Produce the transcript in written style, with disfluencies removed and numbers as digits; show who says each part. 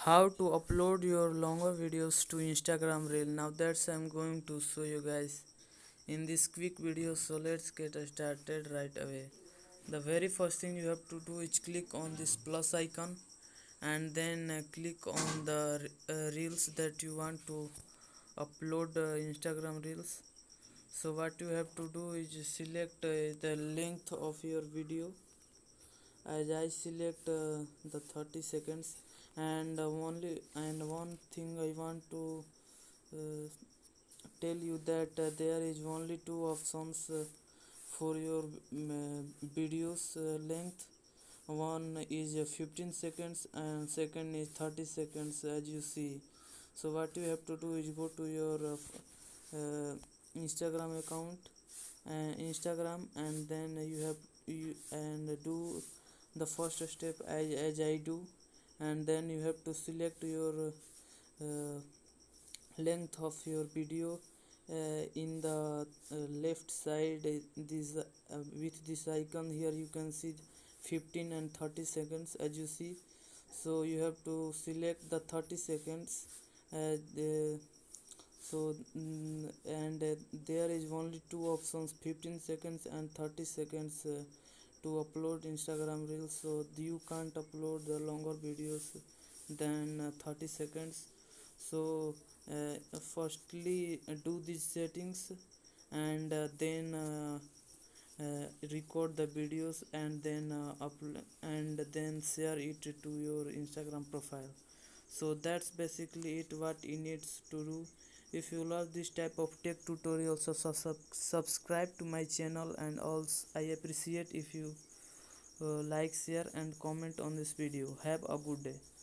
Speaker 1: How to upload your longer videos to Instagram reel. Now that's I'm going to show you guys in this quick video, so let's get started right away. The very first thing you have to do is click on this plus icon and then click on the reels that you want to upload, Instagram reels. So what you have to do is select the length of your video. As I select the 30 seconds, and one thing I want to uh, tell you that there is only two options for your videos length. One is 15 seconds and second is 30 seconds, as you see. So what you have to do is go to your Instagram account and Instagram, and then you do the first step as I do, and then you have to select your uh, length of your video in the left side. This with this icon here you can see 15 and 30 seconds, as you see. So you have to select the 30 seconds. The so and there is only two options, 15 seconds and 30 seconds, to upload Instagram reels. So you can't upload the longer videos than 30 seconds. So firstly do these settings, and then record the videos, and then upload and then share it to your Instagram profile. So that's basically it, what you need to do. If you love this type of tech tutorials, so subscribe to my channel, and also I appreciate if you like, share and comment on this video. Have a good day.